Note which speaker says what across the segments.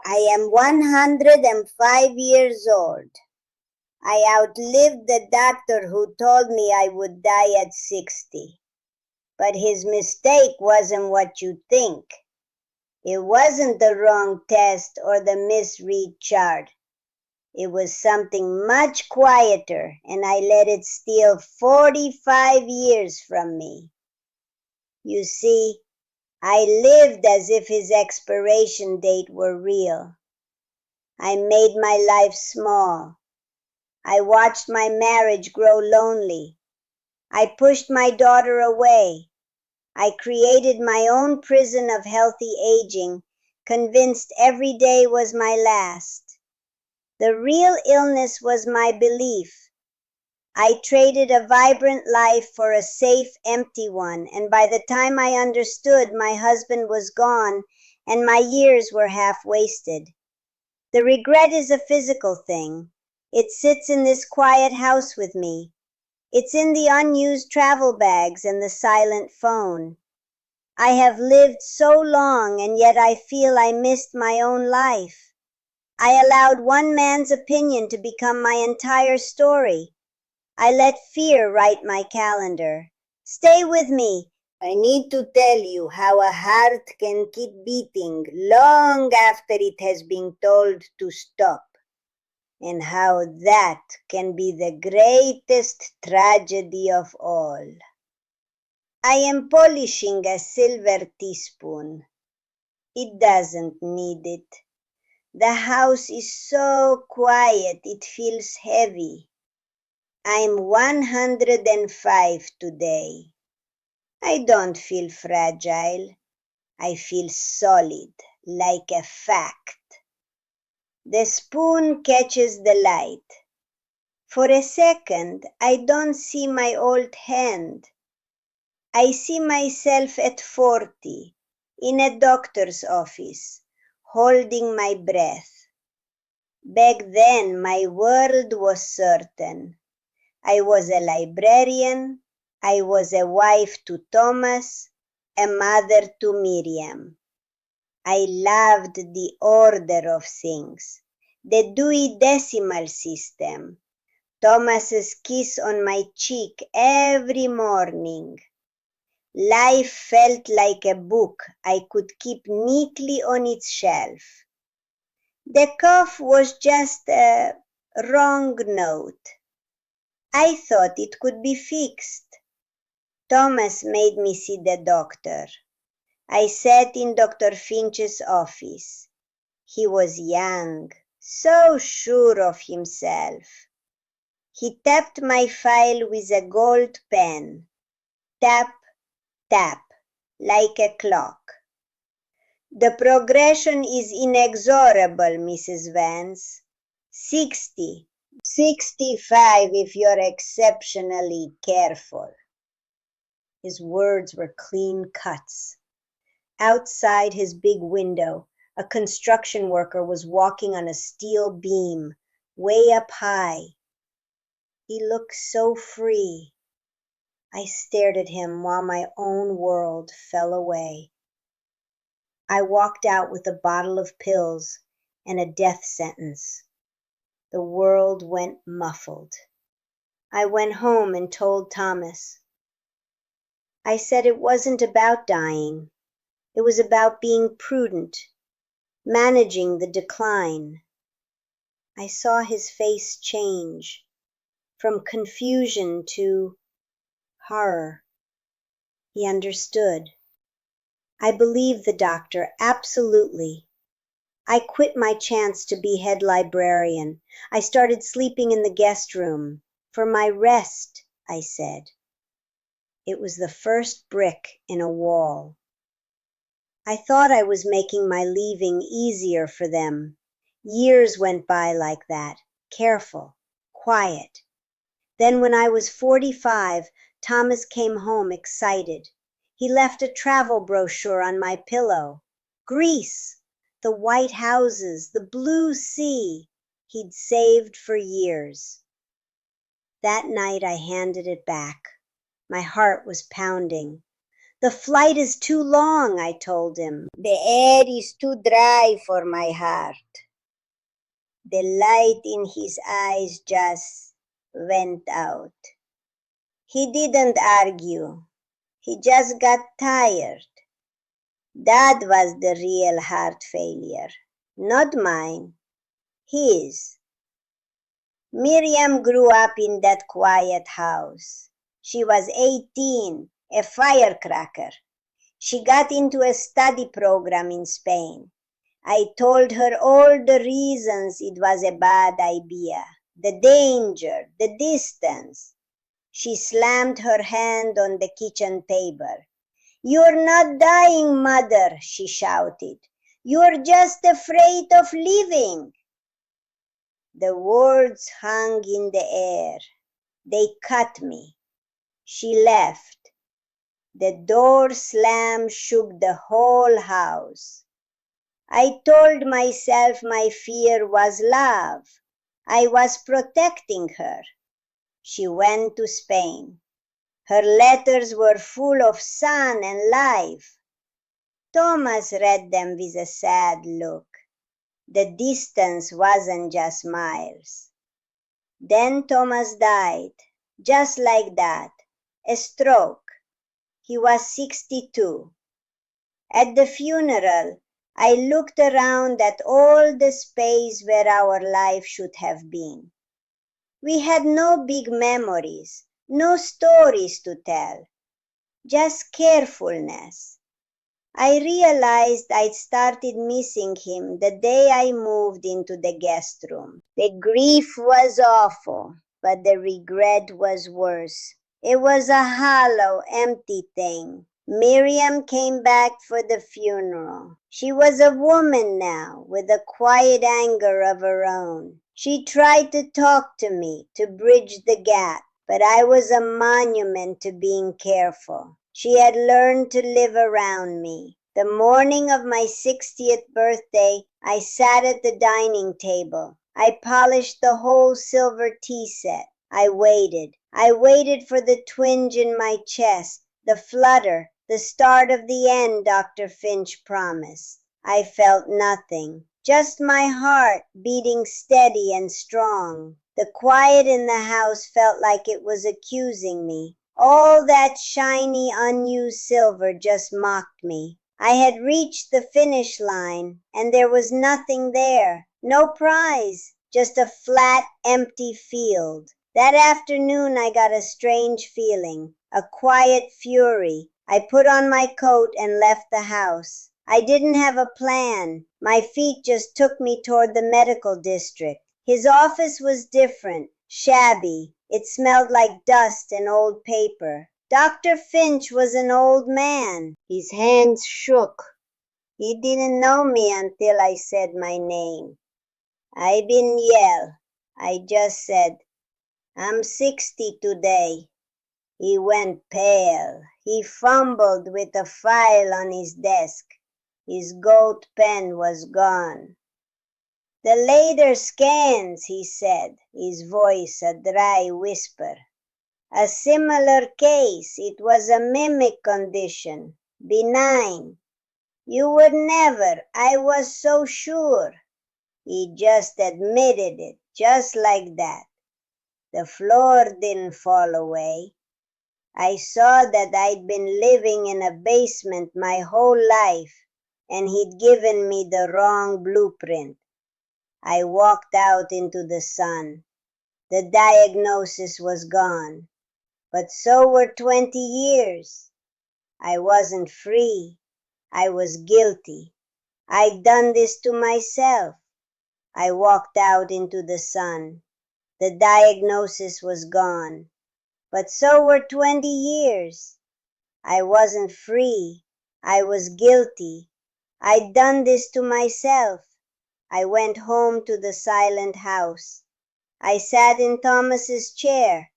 Speaker 1: I am 105 years old. I outlived the doctor who told me I would die at 60. But his mistake wasn't what you think. It wasn't the wrong test or the misread chart. It was something much quieter, and I let it steal 45 years from me. You see, I lived as if his expiration date were real. I made my life small. I watched my marriage grow lonely. I pushed my daughter away. I created my own prison of healthy aging, convinced every day was my last. The real illness was my belief. I traded a vibrant life for a safe, empty one, and by the time I understood, my husband was gone and my years were half wasted. The regret is a physical thing. It sits in this quiet house with me. It's in the unused travel bags and the silent phone. I have lived so long, and yet I feel I missed my own life. I allowed one man's opinion to become my entire story. I let fear write my calendar. Stay with me. I need to tell you how a heart can keep beating long after it has been told to stop, and how that can be the greatest tragedy of all. I am polishing a silver teaspoon. It doesn't need it. The house is so quiet it feels heavy. I'm 105 today. I don't feel fragile. I feel solid, like a fact. The spoon catches the light. For a second, I don't see my old hand. I see myself at 40, in a doctor's office, holding my breath. Back then, my world was certain. I was a librarian, I was a wife to Thomas, a mother to Miriam. I loved the order of things, the Dewey Decimal System, Thomas's kiss on my cheek every morning. Life felt like a book I could keep neatly on its shelf. The cough was just a wrong note. I thought it could be fixed. Thomas made me see the doctor. I sat in Dr. Finch's office. He was young, so sure of himself. He tapped my file with a gold pen. Tap, tap, like a clock. The progression is inexorable, Mrs. Vance. 60, 65 if you're exceptionally careful. His words were clean cuts. Outside his big window, a construction worker was walking on a steel beam, way up high. He looked so free. I stared at him while my own world fell away. I walked out with a bottle of pills and a death sentence. The world went muffled. I went home and told Thomas. I said it wasn't about dying. It was about being prudent, managing the decline. I saw his face change from confusion to horror. He understood. I believed the doctor, absolutely. I quit my chance to be head librarian. I started sleeping in the guest room. For my rest, I said. It was the first brick in a wall. I thought I was making my leaving easier for them. Years went by like that, careful, quiet. Then when I was 45, Thomas came home excited. He left a travel brochure on my pillow. Greece, the white houses, the blue sea, he'd saved for years. That night I handed it back. My heart was pounding. The flight is too long, I told him. The air is too dry for my heart. The light in his eyes just went out. He didn't argue. He just got tired. That was the real heart failure. Not mine. His. Miriam grew up in that quiet house. She was 18, a firecracker. She got into a study program in Spain. I told her all the reasons it was a bad idea, the danger, the distance. She slammed her hand on the kitchen table. "You're not dying, Mother," she shouted. "You're just afraid of living." The words hung in the air. They cut me. She left. The door slam shook the whole house. I told myself my fear was love. I was protecting her. She went to Spain. Her letters were full of sun and life. Thomas read them with a sad look. The distance wasn't just miles. Then Thomas died, just like that, a stroke. He was 62. At the funeral, I looked around at all the space where our life should have been. We had no big memories, no stories to tell, just carefulness. I realized I'd started missing him the day I moved into the guest room. The grief was awful, but the regret was worse. It was a hollow, empty thing. Miriam came back for the funeral. She was a woman now, with a quiet anger of her own. She tried to talk to me, to bridge the gap, but I was a monument to being careful. She had learned to live around me. The morning of my 60th birthday, I sat at the dining table. I polished the whole silver tea set. I waited. I waited for the twinge in my chest, the flutter, the start of the end Dr. Finch promised. I felt nothing, just my heart beating steady and strong. The quiet in the house felt like it was accusing me. All that shiny, unused silver just mocked me. I had reached the finish line, and there was nothing there. No prize, just a flat, empty field. That afternoon I got a strange feeling, a quiet fury. I put on my coat and left the house. I didn't have a plan. My feet just took me toward the medical district. His office was different, shabby. It smelled like dust and old paper. Dr. Finch was an old man. His hands shook. He didn't know me until I said my name. I didn't yell. I just said, "I'm 60 today." He went pale. He fumbled with a file on his desk. His gold pen was gone. "The later scans," he said, his voice a dry whisper. "A similar case. It was a mimic condition. Benign. You would never. I was so sure." He just admitted it, just like that. The floor didn't fall away. I saw that I'd been living in a basement my whole life, and he'd given me the wrong blueprint. I walked out into the sun. The diagnosis was gone, but so were 20 years. I wasn't free. I was guilty. I'd done this to myself. I walked out into the sun. The diagnosis was gone, but so were 20 years. I wasn't free. I was guilty. I'd done this to myself. I went home to the silent house. I sat in Thomas's chair.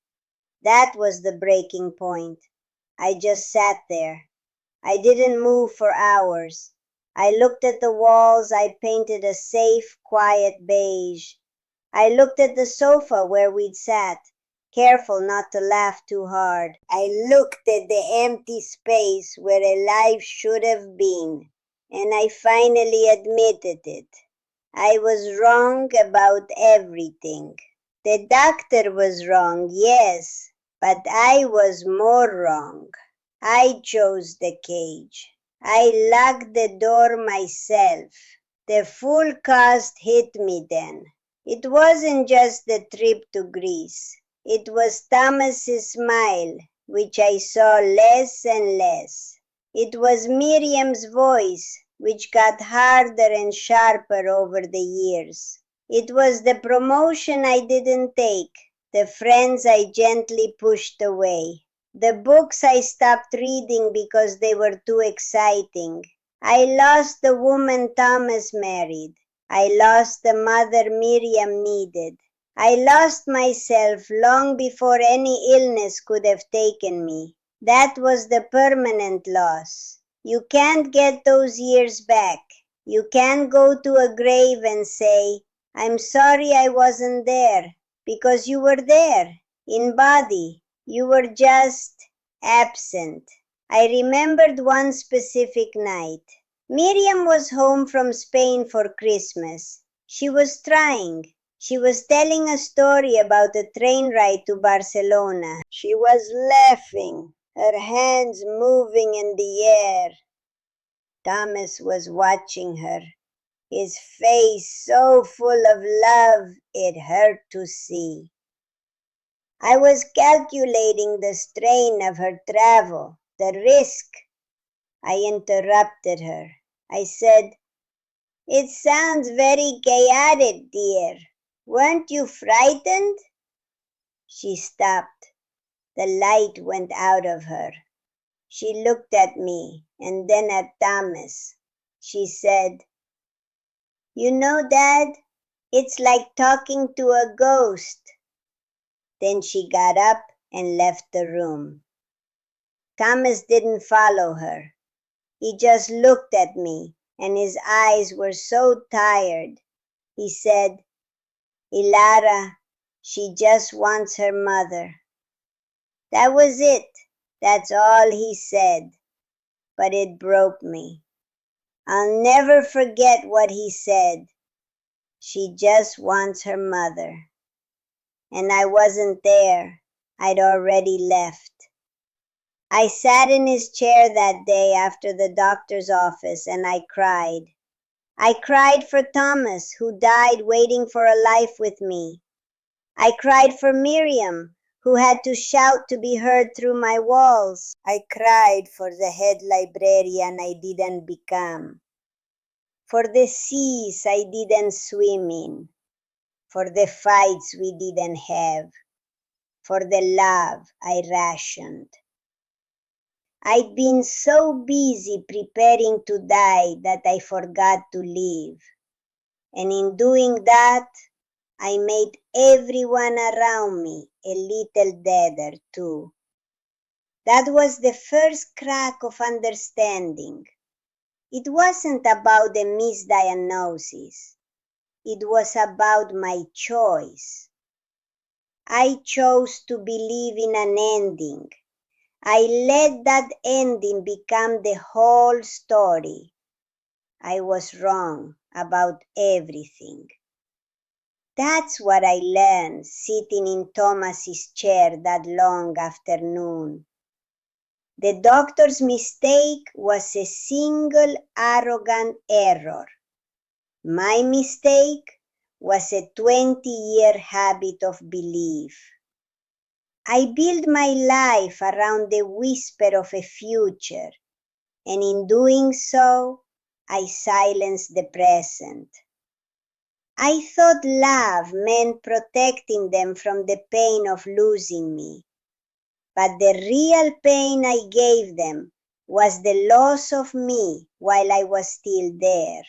Speaker 1: That was the breaking point. I just sat there. I didn't move for hours. I looked at the walls. I painted a safe, quiet beige. I looked at the sofa where we'd sat, careful not to laugh too hard. I looked at the empty space where a life should have been, and I finally admitted it. I was wrong about everything. The doctor was wrong, yes, but I was more wrong. I chose the cage. I locked the door myself. The full cost hit me then. It wasn't just the trip to Greece. It was Thomas's smile, which I saw less and less. It was Miriam's voice, which got harder and sharper over the years. It was the promotion I didn't take, the friends I gently pushed away, the books I stopped reading because they were too exciting. I lost the woman Thomas married. I lost the mother Miriam needed. I lost myself long before any illness could have taken me. That was the permanent loss. You can't get those years back. You can't go to a grave and say, "I'm sorry I wasn't there," because you were there, in body. You were just absent. I remembered one specific night. Miriam was home from Spain for Christmas. She was trying. She was telling a story about a train ride to Barcelona. She was laughing, her hands moving in the air. Thomas was watching her, his face so full of love it hurt to see. I was calculating the strain of her travel, the risk. I interrupted her. I said, "It sounds very chaotic, dear. Weren't you frightened?" She stopped. The light went out of her. She looked at me and then at Thomas. She said, "You know, Dad, it's like talking to a ghost." Then she got up and left the room. Thomas didn't follow her. He just looked at me, and his eyes were so tired. He said, "Ilara, she just wants her mother." That was it. That's all he said. But it broke me. I'll never forget what he said. She just wants her mother. And I wasn't there. I'd already left. I sat in his chair that day after the doctor's office and I cried. I cried for Thomas, who died waiting for a life with me. I cried for Miriam, who had to shout to be heard through my walls. I cried for the head librarian I didn't become, for the seas I didn't swim in, for the fights we didn't have, for the love I rationed. I'd been so busy preparing to die that I forgot to live. And in doing that, I made everyone around me a little deader too. That was the first crack of understanding. It wasn't about the misdiagnosis. It was about my choice. I chose to believe in an ending. I let that ending become the whole story. I was wrong about everything. That's what I learned sitting in Thomas's chair that long afternoon. The doctor's mistake was a single arrogant error. My mistake was a 20-year habit of belief. I built my life around the whisper of a future, and in doing so, I silenced the present. I thought love meant protecting them from the pain of losing me, but the real pain I gave them was the loss of me while I was still there.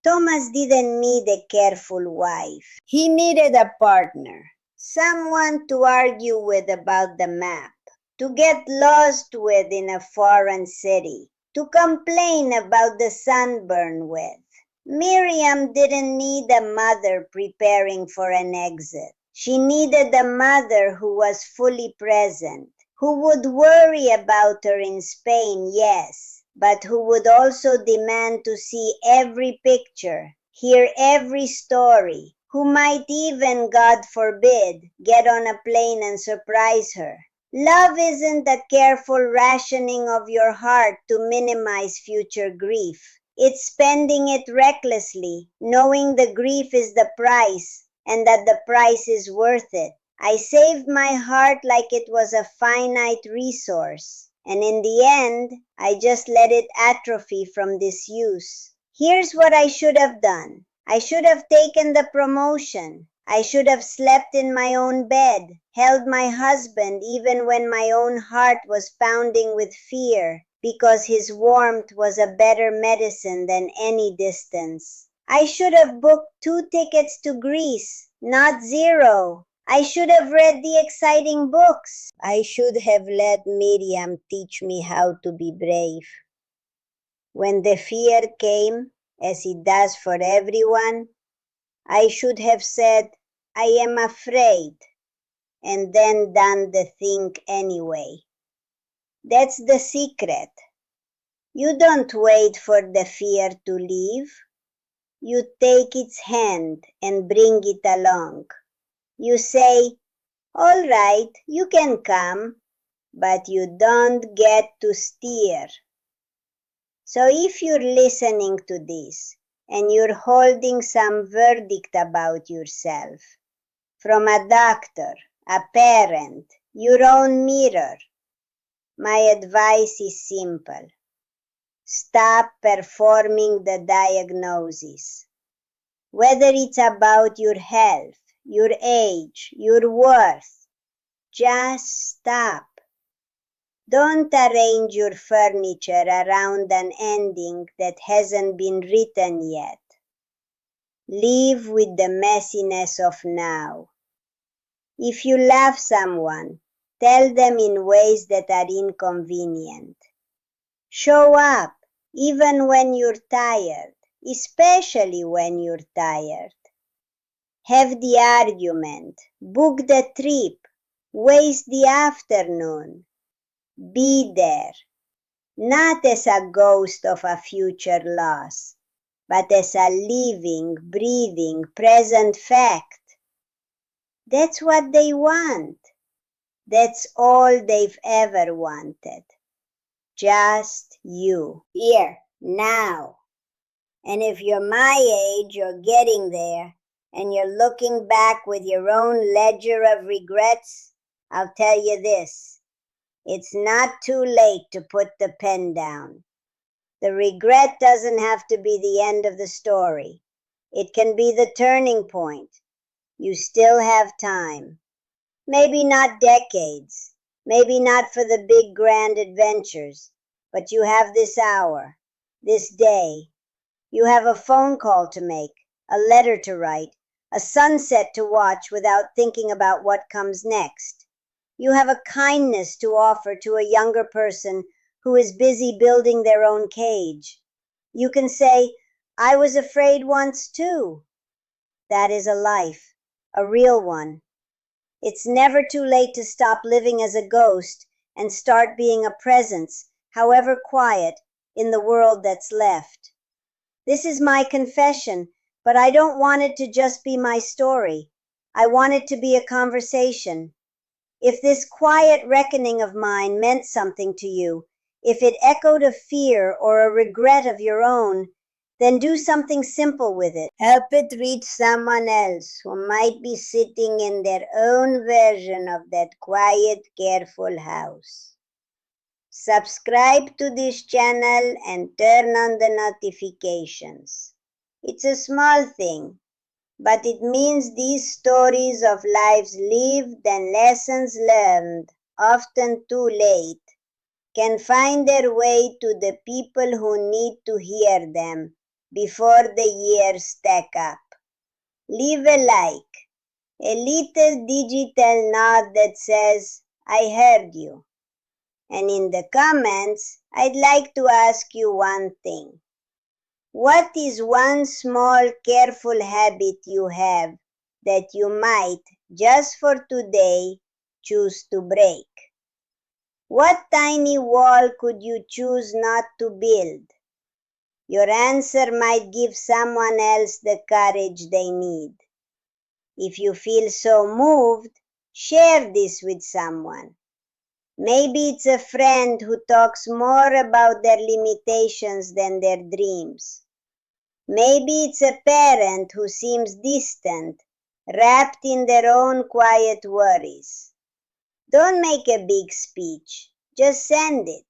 Speaker 1: Thomas didn't need a careful wife. He needed a partner. Someone to argue with about the map, to get lost with in a foreign city, to complain about the sunburn with. Miriam didn't need a mother preparing for an exit. She needed a mother who was fully present, who would worry about her in Spain, yes, but who would also demand to see every picture, hear every story, who might even, God forbid, get on a plane and surprise her. Love isn't a careful rationing of your heart to minimize future grief. It's spending it recklessly, knowing the grief is the price and that the price is worth it. I saved my heart like it was a finite resource, and in the end, I just let it atrophy from disuse. Here's what I should have done. I should have taken the promotion. I should have slept in my own bed, held my husband even when my own heart was pounding with fear, because his warmth was a better medicine than any distance. I should have booked 2 tickets to Greece, not 0. I should have read the exciting books. I should have let Miriam teach me how to be brave. When the fear came, as it does for everyone, I should have said, I am afraid, and then done the thing anyway. That's the secret. You don't wait for the fear to leave. You take its hand and bring it along. You say, all right, you can come, but you don't get to steer. So if you're listening to this and you're holding some verdict about yourself, from a doctor, a parent, your own mirror, my advice is simple. Stop performing the diagnosis. Whether it's about your health, your age, your worth, just stop. Don't arrange your furniture around an ending that hasn't been written yet. Live with the messiness of now. If you love someone, tell them in ways that are inconvenient. Show up, even when you're tired, especially when you're tired. Have the argument, book the trip, waste the afternoon. Be there, not as a ghost of a future loss, but as a living, breathing, present fact. That's what they want. That's all they've ever wanted. Just you, here, now. And if you're my age, you're getting there, and you're looking back with your own ledger of regrets, I'll tell you this. It's not too late to put the pen down. The regret doesn't have to be the end of the story. It can be the turning point. You still have time. Maybe not decades. Maybe not for the big grand adventures. But you have this hour, this day. You have a phone call to make, a letter to write, a sunset to watch without thinking about what comes next. You have a kindness to offer to a younger person who is busy building their own cage. You can say, I was afraid once too. That is a life, a real one. It's never too late to stop living as a ghost and start being a presence, however quiet, in the world that's left. This is my confession, but I don't want it to just be my story. I want it to be a conversation. If this quiet reckoning of mine meant something to you, if it echoed a fear or a regret of your own, then do something simple with it. Help it reach someone else who might be sitting in their own version of that quiet, careful house. Subscribe to this channel and turn on the notifications. It's a small thing, but it means these stories of lives lived and lessons learned, often too late, can find their way to the people who need to hear them before the years stack up. Leave a like, a little digital nod that says, I heard you. And in the comments, I'd like to ask you one thing. What is one small, careful habit you have that you might, just for today, choose to break? What tiny wall could you choose not to build? Your answer might give someone else the courage they need. If you feel so moved, share this with someone. Maybe it's a friend who talks more about their limitations than their dreams. Maybe it's a parent who seems distant, wrapped in their own quiet worries. Don't make a big speech, just send it.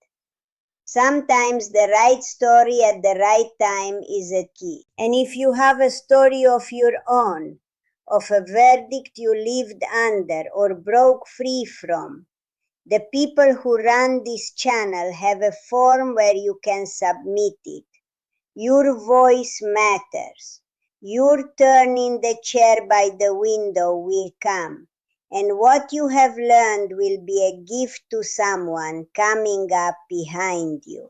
Speaker 1: Sometimes the right story at the right time is a key. And if you have a story of your own, of a verdict you lived under or broke free from, the people who run this channel have a form where you can submit it. Your voice matters. Your turn in the chair by the window will come, and what you have learned will be a gift to someone coming up behind you.